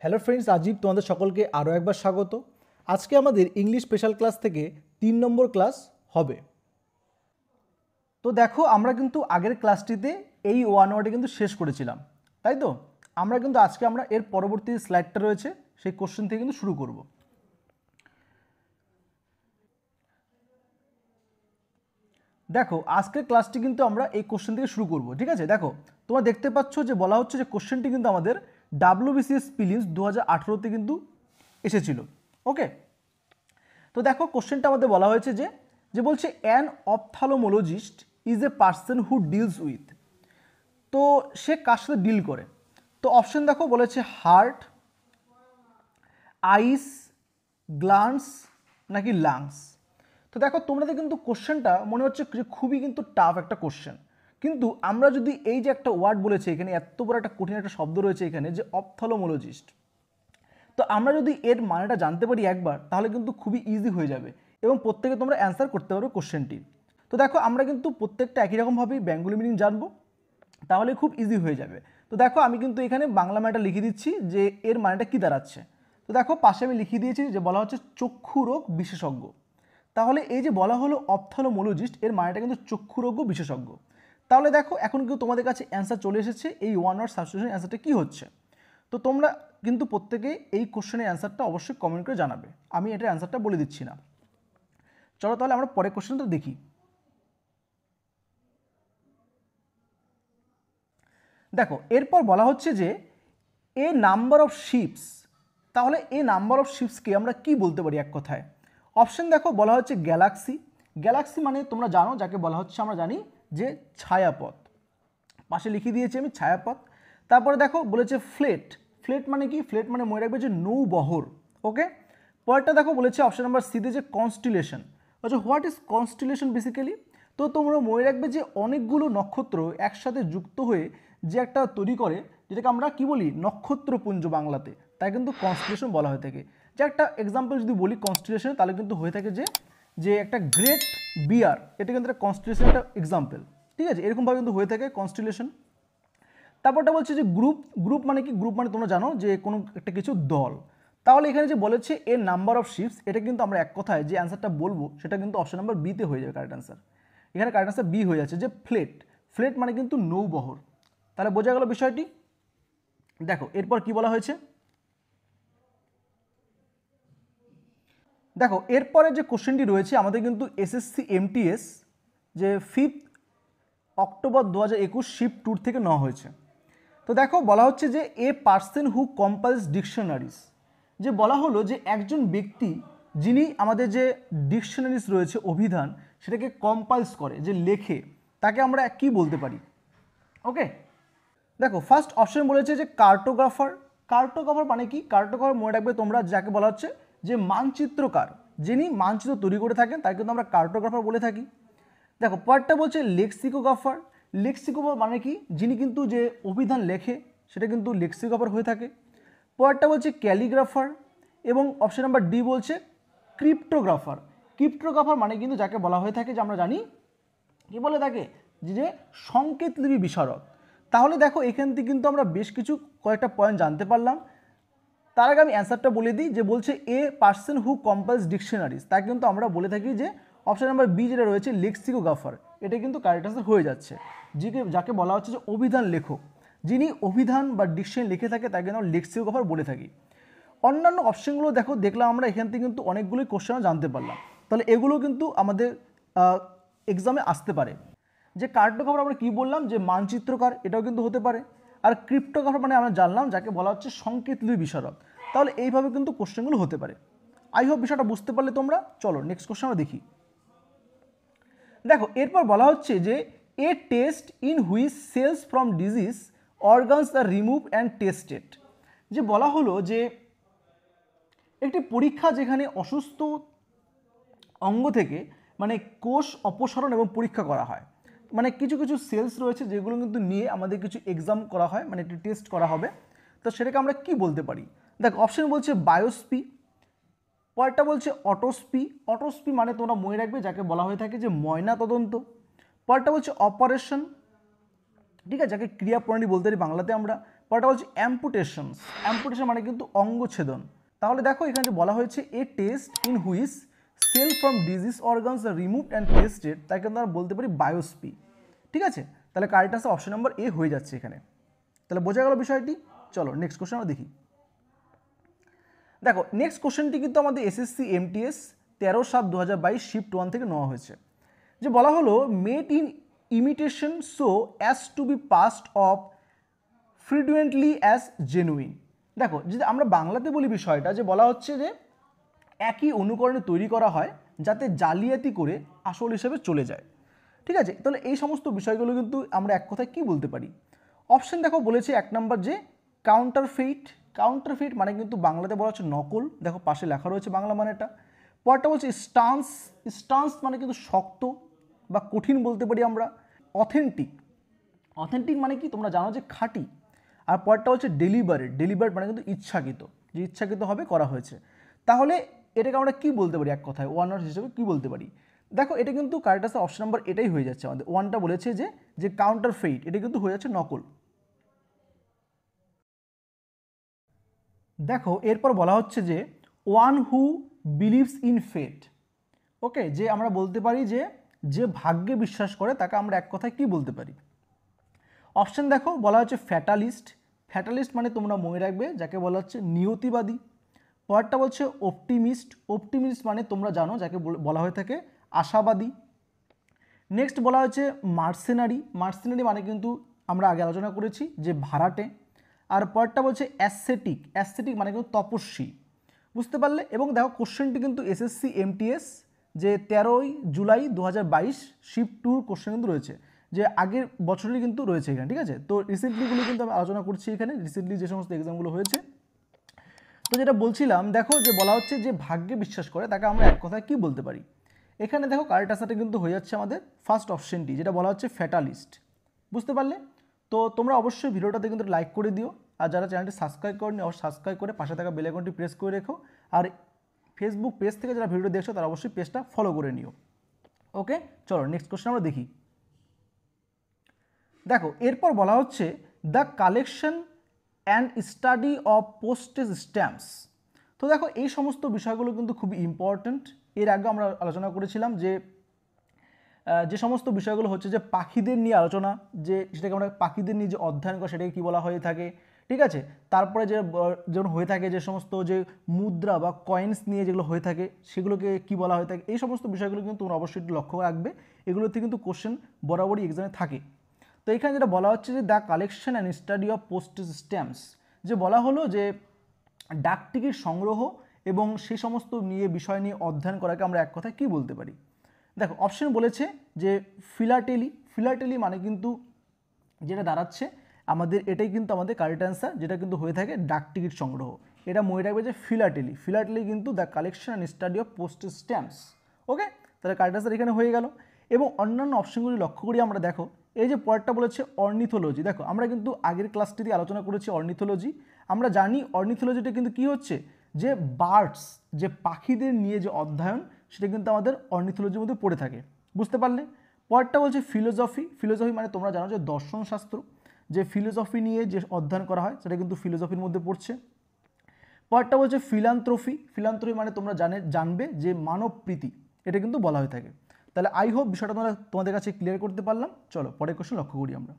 Hello friends, Rajib তোমাদের সকলকে আরও একবার স্বাগত। আজকে আমাদের ইংলিশ স্পেশাল ক্লাস থেকে 3 নম্বর ক্লাস হবে। তো দেখো, আমরা কিন্তু আগের ক্লাসটিতে এই ওয়ান ওয়ার্ডে কিন্তু শেষ করেছিলাম, তাই তো? আমরা কিন্তু আজকে এর পরবর্তী স্লাইডটা রয়েছে সেই কোশ্চেন থেকে কিন্তু শুরু করব। দেখো, আজকের ক্লাসটি কিন্তু আমরা এই কোশ্চেন থেকে শুরু করব, ঠিক আছে? দেখো, তোমরা দেখতে পাচ্ছ যে বলা হচ্ছে যে কোশ্চেনটি কিন্তু আমাদের WBCS প্রিলিমস 2018-তে কিন্তু এসেছিল। ওকে, তো দেখো কোশ্চেনটা আমাদের বলা হয়েছে যে বলছে an ophthalmologist is a person who deals with. তো সে কার সাথে ডিল করে? তো অপশন দেখো, বলেছে হার্ট, আইস, গ্লান্স নাকি লাংস। তো দেখো, তোমাদের কিন্তু কোশ্চেনটা মনে হচ্ছে যে খুবই কিন্তু টাফ একটা কোশ্চেন, কিন্তু আমরা যদি এই যে একটা ওয়ার্ড বলেছে এখানে, এত বড় একটা কঠিন একটা শব্দ রয়েছে এখানে যে অপথ্যালমোলজিস্ট, তো আমরা যদি এর মানেটা জানতে পারি একবার, তাহলে কিন্তু খুবই ইজি হয়ে যাবে এবং প্রত্যেকে তোমরা অ্যান্সার করতে পারবে কোশ্চেনটি। তো দেখো, আমরা কিন্তু প্রত্যেকটা একই রকমভাবেই বেঙ্গলি মিনিং জানবো, তাহলে খুব ইজি হয়ে যাবে। তো দেখো, আমি কিন্তু এখানে বাংলা মানেটা লিখে দিচ্ছি যে এর মানেটা কী দাঁড়াচ্ছে। তো দেখো, পাশে আমি লিখিয়ে দিয়েছি যে বলা হচ্ছে চক্ষু রোগ বিশেষজ্ঞ। তাহলে এই যে বলা হলো অপথ্যালমোলজিস্ট, এর মানেটা কিন্তু চক্ষুরোগ বিশেষজ্ঞ। তাহলে দেখো, এখন কিন্তু তোমাদের কাছে অ্যান্সার চলে এসেছে এই ওয়ান ওয়ার্ড সাবস্টিটিউশন অ্যান্সারটা কী হচ্ছে। তো তোমরা কিন্তু প্রত্যেকে এই কোশ্চেনের অ্যান্সারটা অবশ্যই কমেন্ট করে জানাবে, আমি এটার অ্যান্সারটা বলে দিচ্ছি না। চলো তাহলে আমরা পরের কোশ্চেনটা দেখি। দেখো, এরপর বলা হচ্ছে যে এ নাম্বার অফ শিপস। তাহলে এ নাম্বার অফ শিপসকে আমরা কি বলতে পারি এক কথায়? অপশন দেখো, বলা হচ্ছে গ্যালাক্সি। গ্যালাক্সি মানে তোমরা জানো যাকে বলা হচ্ছে, আমরা জানি যে ছায়াপথ। পাশে লিখে দিয়েছি আমি ছায়াপথ। তারপরে দেখো বলেছে ফ্লেট। ফ্লেট মানে কি? ফ্লেট মানে মনে রাখবে যে নৌবহর। ওকে, পরেরটা দেখো বলেছে অপশন নাম্বার সিতে যে কনস্টিলেশন। আচ্ছা, হোয়াট ইজ কনস্টিলেশন বেসিক্যালি? তো তোমরা মনে রাখবে যে অনেকগুলো নক্ষত্র একসাথে যুক্ত হয়ে যে একটা তৈরি করে, যেটাকে আমরা কি বলি, নক্ষত্রপুঞ্জ বাংলাতে, তাই কিন্তু কনস্টিলেশন বলা হয়ে থাকে। যে একটা এক্সাম্পল যদি বলি কনস্টিলেশন, তাহলে কিন্তু হয়ে থাকে যে একটা গ্রেট বিয়ার, এটা কিন্তু একটা কনস্টিলেশন একটা এক্সাম্পল, ঠিক আছে? এরকমভাবে কিন্তু হয়ে থাকে কনস্টিলেশন। তারপরটা বলছে যে গ্রুপ। গ্রুপ মানে কি? গ্রুপ মানে তোমরা জানো যে কোনো একটা কিছু দল। তাহলে এখানে যে বলেছে এর নাম্বার অফ শিপস, এটা কিন্তু আমরা এক কথায় যে অ্যান্সারটা বলবো সেটা কিন্তু অপশন নাম্বার বিতে হয়ে যাবে কারেক্ট অ্যান্সার। এখানে কারেক্ট অ্যান্সার বি হয়ে যাচ্ছে যে ফ্লেট। ফ্লেট মানে কিন্তু নৌবহর। তাহলে বোঝা গেল বিষয়টি। দেখো এরপর কি বলা হয়েছে। দেখো, এরপরে যে কোশ্চেনটি রয়েছে আমাদের কিন্তু এসএসসি এমটিএস যে 5 অক্টোবর 2021 শিফট ট্যুর থেকে নেওয়া হয়েছে। তো দেখো, বলা হচ্ছে যে এ পার্সন হু কম্পাইলস ডিকশনারিজ। যে বলা হলো যে একজন ব্যক্তি যিনি আমাদের যে ডিকশনারিজ রয়েছে, অভিধান, সেটাকে কম্পাইলস করে, যে লেখে, তাকে আমরা কি বলতে পারি? ওকে, দেখো ফার্স্ট অপশন বলেছে যে কার্টোগ্রাফার। কার্টোগ্রাফার মানে কি? কার্টোগ্রাফার মনে রাখবে তোমরা, যাকে বলা হচ্ছে যে মানচিত্রকার, যিনি মানচিত্র তৈরি করে থাকেন, তাকে কিন্তু আমরা কার্টোগ্রাফার বলে থাকি। দেখো পরেরটা বলছে লেক্সিকোগ্রাফার। লেক্সিকোগ্রাফার মানে কি? যিনি কিন্তু যে অভিধান লেখে, সেটা কিন্তু লেক্সিকোগ্রাফার হয়ে থাকে। পরেরটা বলছে ক্যালিগ্রাফার। এবং অপশন নাম্বার ডি বলছে ক্রিপ্টোগ্রাফার। ক্রিপ্টোগ্রাফার মানে কিন্তু যাকে বলা হয়ে থাকে, যে আমরা জানি কি বলে থাকে, যে সংকেতলিপি বিশারদ। তাহলে দেখো, এখান থেকে কিন্তু আমরা বেশ কিছু কয়েকটা পয়েন্ট জানতে পারলাম। তার আগে আমি অ্যান্সারটা বলে দিই, যে বলছে এ পার্সন হু কম্পাইলস ডিকশনারিজ, তাকে কিন্তু আমরা বলে থাকি যে অপশন নাম্বার বি যেটা রয়েছে লেক্সিকোগ্রাফার, এটা কিন্তু কারেক্ট অ্যান্সার হয়ে যাচ্ছে। যাকে বলা হচ্ছে যে অভিধান লেখক, যিনি অভিধান বা ডিকশনারি লিখে থাকে, তাকে আমরা লেক্সিকোগ্রাফার বলে থাকি। অন্যান্য অপশনগুলো দেখলাম আমরা এখান থেকে কিন্তু অনেকগুলোই কোশ্চেন জানতে পারলাম। তাহলে এগুলো কিন্তু আমাদের এক্সামে আসতে পারে। যে কার্টোগ্রাফার আমরা কি বললাম, যে মানচিত্রকার, এটাও কিন্তু হতে পারে। আর ক্রিপ্টোগ্রাফার মানে আমরা জানলাম যাকে বলা হচ্ছে সংকেতলিপি বিশারদ। তাহলে এইভাবে কিন্তু কোশ্চেনগুলো হতে পারে। আই হোপ বিষয়টা বুঝতে পারলে তোমরা। চলো নেক্সট কোশ্চেন আমরা দেখি। দেখো, এরপর বলা হচ্ছে যে a test in which cells from disease organs are remove and tested. যে বলা হলো যে একটি পরীক্ষা যেখানে অসুস্থ অঙ্গ থেকে মানে কোষ অপসারণ এবং পরীক্ষা করা হয়। মানে কিছু কিছু সেলস রয়েছে যেগুলো কিন্তু নিয়ে আমাদের কিছু এক্সাম করা হয়, মানে একটি টেস্ট করা হবে। তো সেটাকে আমরা কি বলতে পারি? দেখ, অপশন বলছে বায়োস্পি। পরেরটা বলছে অটোস্পি। অটোস্পি মানে তোমরা মনে রাখবে যাকে বলা হয়ে থাকে যে ময়না তদন্ত। পরেরটা বলছে অপারেশন, ঠিক আছে, যাকে ক্রিয়া প্রণালী বলতে পারি বাংলাতে আমরা। পরটা বলছে অ্যাম্পুটেশনস, অ্যাম্পুটেশন মানে কিন্তু অঙ্গছেদন। তাহলে দেখো এখানে যে বলা হয়েছে a test in which cell from disease organs are removed and tested, তাকে কিন্তু আমরা বলতে পারি বায়োপসি। ঠিক আছে, তাহলে correct answer option number A হয়ে যাচ্ছে এখানে। তাহলে বোঝা গেল বিষয়টি। চলো নেক্সট কোশ্চেন আমরা দেখি। দেখো নেক্সট কোশ্চেনটি কিন্তু আমাদের এসএসসি এমটিএস 13/7/2022 শিফট 1 থেকে নেওয়া হয়েছে। যে বলা হলো made in imitation so as to be passed off frequently as genuine. দেখো যদি আমরা বাংলাতে বলি বিষয়টা, যে বলা হচ্ছে যে একই অনুকরণে তৈরি করা হয় যাতে জালিয়াতি করে আসল হিসেবে চলে যায়। ঠিক আছে, তাহলে এই সমস্ত বিষয়গুলো কিন্তু আমরা এক কথায় কী বলতে পারি। অপশন দেখো বলেছে 1 নম্বর যে কাউন্টারফেইট। কাউন্টারফেইট মানে কিন্তু বাংলাতে বলা হচ্ছে নকল, দেখো পাশে লেখা রয়েছে বাংলা মানেটা। পরটা বলছে স্টান্স, স্টান্স মানে কিন্তু শক্ত বা কঠিন বলতে পারি আমরা। অথেন্টিক, অথেন্টিক মানে কি তোমরা জানো যে খাঁটি। আর পরটা হচ্ছে ডেলিবারেট, ডেলিবারেট মানে কিন্তু ইচ্ছাকৃত, যে ইচ্ছাকৃতভাবে করা হয়েছে। তাহলে এটাকে আমরা কি বলতে পারি এক কথায়, ওয়ান ওয়ার্ড হিসেবে কি বলতে পারি। দেখো এটা কিন্তু কারেক্ট আছে অপশন নাম্বার এটাই হয়ে যাচ্ছে আমাদের। ওয়ানটা বলেছে যে কাউন্টারফেইট, এটা কিন্তু হয়ে যাচ্ছে নকল। দেখো এরপর বলা হচ্ছে যে ওয়ান হু বিলিভস ইন ফেট। ওকে, যে আমরা বলতে পারি যে ভাগ্যে বিশ্বাস করে তাকে আমরা এক কথায় কি বলতে পারি। অপশন দেখো বলা হচ্ছে ফ্যাটালিস্ট। ফ্যাটালিস্ট মানে তোমরা মনে রাখবে যাকে বলা হচ্ছে নিয়তিবাদী। পরেরটা বলছে অপটিমিস্ট। অপটিমিস্ট মানে তোমরা জানো যাকে বলা হয়ে থাকে আশাবাদী। নেক্সট বলা হচ্ছে মার্সেনারি। মার্সেনারি মানে কিন্তু আমরা আগে আলোচনা করেছি যে ভাড়াটে। আর পরেরটা বলছে অ্যাসেটিক। অ্যাসেটিক মানে কিন্তু তপস্বী, বুঝতে পারলে। এবং দেখো কোশ্চেনটি কিন্তু এসএসসি এমটিএস যে 13 জুলাই 2022 শিফট 2 কোশ্চেন কিন্তু রয়েছে, যে আগের বছরই কিন্তু রয়েছে এখানে। ঠিক আছে, তো রিসেন্টলিগুলো কিন্তু আমি আলোচনা করছি এখানে, রিসেন্টলি যে সমস্ত এক্সামগুলো হয়েছে। তো যেটা বলছিলাম দেখো যে বলা হচ্ছে যে ভাগ্যে বিশ্বাস করে তাকে আমরা এক কথায় কি বলতে পারি। এখানে দেখো কারেক্ট আনসারটা কিন্তু হয়ে যাচ্ছে আমাদের ফার্স্ট অপশনটি, যেটা বলা হচ্ছে ফ্যাটালিস্ট, বুঝতে পারলে। তো তোমরা অবশ্যই ভিডিওটাতে কিন্তু লাইক করে দিও, আর যারা চ্যানেলটি সাবস্ক্রাইব করেনি অবশ্যই সাবস্ক্রাইব করে পাশে থাকা বেল আইকনটি প্রেস করে রেখো। আর ফেসবুক পেজ থেকে যারা ভিডিও দেখছো তারা অবশ্যই পেজটা ফলো করে নিও। ওকে, চলো নেক্সট কোশ্চেন আমরা দেখি। দেখো এরপর বলা হচ্ছে the collection and study of postage stamps. তো দেখো এই সমস্ত বিষয়গুলো কিন্তু খুবই ইম্পর্ট্যান্ট। এর আগে আমরা আলোচনা করেছিলাম যে সমস্ত বিষয়গুলো হচ্ছে যে পাখিদের নিয়ে আলোচনা, যে সেটাকে আমরা পাখিদের নিয়ে যে অধ্যয়ন করা সেটাকে কী বলা হয়ে থাকে। ঠিক আছে, তারপরে যেমন হয়ে থাকে যে সমস্ত যে মুদ্রা বা কয়েন্স নিয়ে যেগুলো হয়ে থাকে সেগুলোকে কি বলা হয়ে থাকে। এই সমস্ত বিষয়গুলো কিন্তু তোমরা অবশ্যই একটু লক্ষ্য রাখবে, এগুলোতে কিন্তু কোশ্চেন বরাবরই এক্সামে থাকে। তো এখানে যেটা বলা হচ্ছে যে the collection and study of postage stamps, যে বলা হলো যে ডাকটিকিট সংগ্রহ এবং সেই সমস্ত বিষয় নিয়ে অধ্যয়ন করাকে আমরা এক কথায় কী বলতে পারি। দেখো অপশন বলেছে যে ফিলাটেলি। ফিলাটেলি মানে কিন্তু যেটা দাঁড়াচ্ছে আমাদের এটাই কিন্তু আমাদের কারেক্ট অ্যান্সার, যেটা কিন্তু হয়ে থাকে ডাকটিকিট সংগ্রহ। এটা মনে রাখবে যে ফিলাটেলি। ফিলাটেলি কিন্তু the collection and study of postage stamps. Okay, তাহলে কারেক্ট অ্যান্সার এখানে হয়ে গেল। এবং অন্যান্য অপশনগুলি লক্ষ্য করি আমরা, দেখো এই যে পরেরটা বলেছে অর্নিথোলজি। দেখো আমরা কিন্তু আগের ক্লাসটিতে আলোচনা করেছি অর্নিথোলজি। আমরা জানি অর্নিথোলজিটা কিন্তু কি হচ্ছে, যে বার্ডস, যে পাখিদের নিয়ে যে অধ্যয়ন সেটা কিন্তু আমাদের অর্নিথোলজির মধ্যে পড়ে থাকে, বুঝতে পারলে। পরেরটা বলছে ফিলোসফি। ফিলোসফি মানে তোমরা জানো যে দর্শনশাস্ত্র, যে ফিলোসফি নিয়ে যে অধ্যয়ন করা হয় সেটা কিন্তু ফিলোসফির মধ্যে পড়ছে। পরেরটা বলছে ফিলান্থ্রফি। ফিলান্থ্রফি মানে তোমরা জানবে যে মানব প্রীতি, এটা কিন্তু বলা হয়ে থাকে। তাহলে আই হোপ বিষয়টা তোমাদের কাছে ক্লিয়ার করতে পারলাম। চলো পরের কোশ্চেন লক্ষ্য করি আমরা।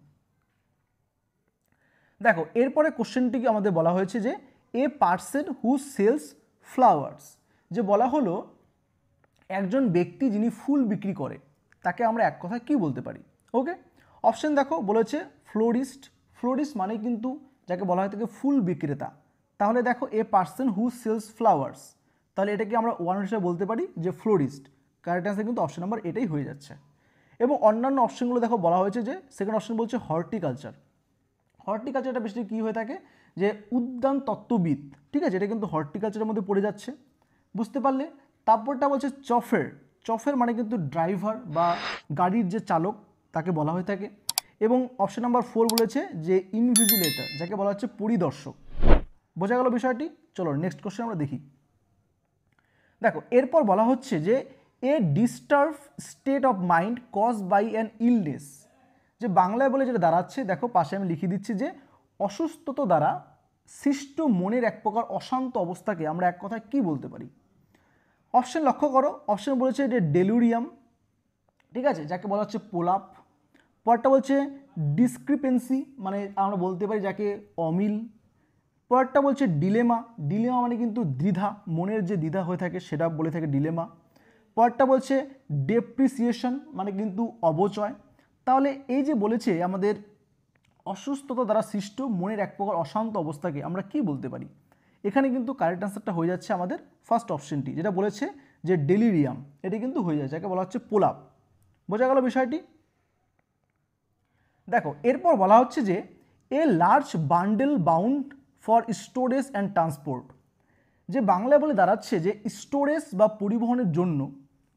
দেখো এরপরে কোশ্চেনটিকে আমাদের বলা হয়েছে যে এ পার্সন হু সেলস ফ্লাওয়ার্স, যে বলা হলো একজন ব্যক্তি যিনি ফুল বিক্রি করে তাকে আমরা এক কথায় কী বলতে পারি। ওকে, অপশন দেখো বলেছে ফ্লোরিস্ট। ফ্লোরিস্ট মানে কিন্তু যাকে বলা হয় থাকে ফুল বিক্রেতা। তাহলে দেখো এ পার্সন হু সেলস ফ্লাওয়ার্স, তাহলে এটাকে আমরা ওয়ান হিসেবে বলতে পারি যে ফ্লোরিস্ট। কারেক্ট অ্যান্সার কিন্তু অপশন নাম্বার এটাই হয়ে যাচ্ছে। এবং অন্যান্য অপশনগুলো দেখো বলা হয়েছে যে সেকেন্ড অপশন বলছে হর্টিকালচার। হর্টিকালচারটা বেশি কী হয়ে থাকে, যে উদ্যান তত্ত্ববিদ। ঠিক আছে, এটা কিন্তু হর্টিকালচারের মধ্যে পড়ে যাচ্ছে, বুঝতে পারলে। তারপরটা বলছে চফের। চফের মানে কিন্তু ড্রাইভার বা গাড়ির যে চালক তাকে বলা হয়ে থাকে। এবং অপশন নাম্বার 4 বলেছে যে ইনভিজিলেটর, যাকে বলা হচ্ছে পরিদর্শক। বোঝা গেল বিষয়টি। চলো নেক্সট কোশ্চেন আমরা দেখি। দেখো এরপর বলা হচ্ছে যে a disturb state of mind cause by an illness, যে বাংলায় বলে যেটা দাঁড়াচ্ছে, দেখো পাশে আমি লিখে দিচ্ছি যে অসুস্থতা দ্বারা সৃষ্ট মনের এক প্রকার অশান্ত অবস্থাকে আমরা এক কথায় কি বলতে পারি? অপশন লক্ষ্য করো, অপশন বলেছে যে ডেলুরিয়াম, ঠিক আছে, যাকে বলা হচ্ছে প্রলাপ। পরেরটা বলছে ডিসক্রিপেন্সি, মানে আমরা বলতে পারি যাকে অমিল। পরেরটা বলছে ডিলেমা, ডিলেমা মানে কিন্তু দ্বিধা, মনের যে দ্বিধা হয়ে থাকে সেটা বলে থাকে ডিলেমা। পরেরটা বলছে ডেপ্রিসিয়েশন, মানে কিন্তু অবচয়। তাহলে এই যে বলেছে আমাদের অসুস্থতা দ্বারা সৃষ্ট মনের এক প্রকার অশান্ত অবস্থাকে আমরা কি বলতে পারি, এখানে কিন্তু কারেক্ট অ্যান্সারটা হয়ে যাচ্ছে আমাদের ফার্স্ট অপশনটি, যেটা বলেছে যে ডেলিরিয়াম, এটি কিন্তু হয়ে যাচ্ছে, যাকে বলা হচ্ছে প্রলাপ। বোঝা গেল বিষয়টি? দেখো এরপর বলা হচ্ছে যে a large bundle bound for storage and transport, যে বাংলায় বলে দাঁড়াচ্ছে যে স্টোরেজ বা পরিবহনের জন্য,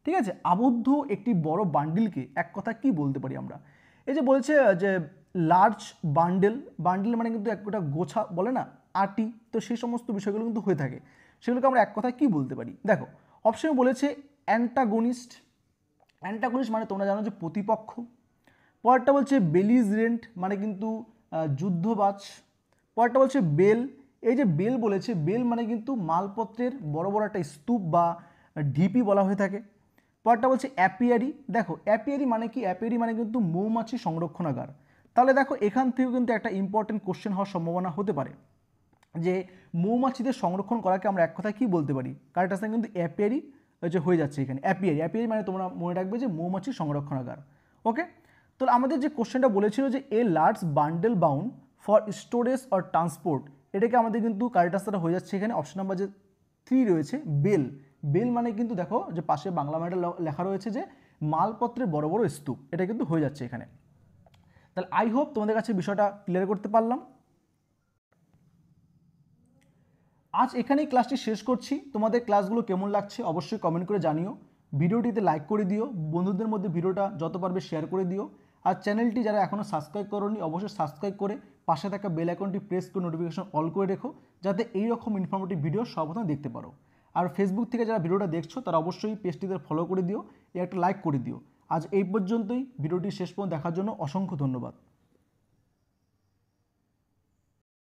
ঠিক আছে, আবদ্ধ একটি বড় বান্ডিলকে এক কথা কি বলতে পারি আমরা? এই যে বলছে যে লার্জ বান্ডেল, বান্ডেল মানে কিন্তু একটা গোছা বলে না, আটি, তো সেই সমস্ত বিষয়গুলো কিন্তু হয়ে থাকে, সেগুলোকে আমরা এক কথায় কি বলতে পারি? দেখো অপশনে বলেছে অ্যান্টাগনিস্ট, অ্যান্টাগনিস্ট মানে তোমরা জানো যে প্রতিপক্ষ। পরেরটা বলছে বেলিজরেন্ট মানে কিন্তু যুদ্ধবাজ। পরেরটা বলছে বেল, এই যে বেল বলেছে, বেল মানে কিন্তু মালপত্রের বড় বড় একটা স্তূপ বা ঢিপি বলা হয়ে থাকে। পরেরটা বলছে অ্যাপিয়ারি, দেখো অ্যাপিয়ারি মানে কি? অ্যাপিয়ারি মানে কিন্তু মৌমাছি সংরক্ষণাগার। তাহলে দেখো এখান থেকেও কিন্তু একটা ইম্পর্টেন্ট কোশ্চেন হওয়ার সম্ভাবনা হতে পারে যে মৌমাছিদের সংরক্ষণ করাকে আমরা এক কথায় কি বলতে পারি? কারেক্ট আনসার কিন্তু অ্যাপিয়ারি যে হয়ে যাচ্ছে এখানে, অ্যাপিয়ারি, অ্যাপিয়ারি মানে তোমরা মনে রাখবে যে মৌমাছি সংরক্ষণাগার। ওকে, তো আমাদের যে কোশ্চেনটা বলেছিল যে a large bundle bound for storage or transport, এটাকে আমাদের কিন্তু কারেক্ট আনসারটা হয়ে যাচ্ছে এখানে অপশন নাম্বার যে 3 রয়েছে বেল। বেল মানে কিন্তু দেখো যে পাশে বাংলা ম্যাটে লেখা রয়েছে যে মালপত্রের বড় বড় স্তূপ, এটা কিন্তু হয়ে যাচ্ছে এখানে। তাহলে আই হোপ তোমাদের কাছে বিষয়টা ক্লিয়ার করতে পারলাম। আজ এখানেই ক্লাসটি শেষ করছি। তোমাদের ক্লাসগুলো কেমন লাগছে অবশ্যই কমেন্ট করে জানিও। ভিডিওটিতে লাইক করে দিও, বন্ধুদের মধ্যে ভিডিওটা যত পারবে শেয়ার করে দিও। আর চ্যানেলটি যারা এখনও সাবস্ক্রাইব করোনি অবশ্যই সাবস্ক্রাইব করে পাশে থাকা বেল আইকনটি প্রেস করে নোটিফিকেশন অল করে রেখো, যাতে এই রকম ইনফরমেটিভ ভিডিও সর্বপ্রথম দেখতে পারো। আর ফেসবুক থেকে যারা ভিডিওটা দেখছো তারা অবশ্যই পেজটিতে ফলো করে দিও, একটা লাইক করে দিও। আজ এই পর্যন্তই, ভিডিওটি শেষ পর্যন্ত দেখার জন্য অসংখ্য ধন্যবাদ।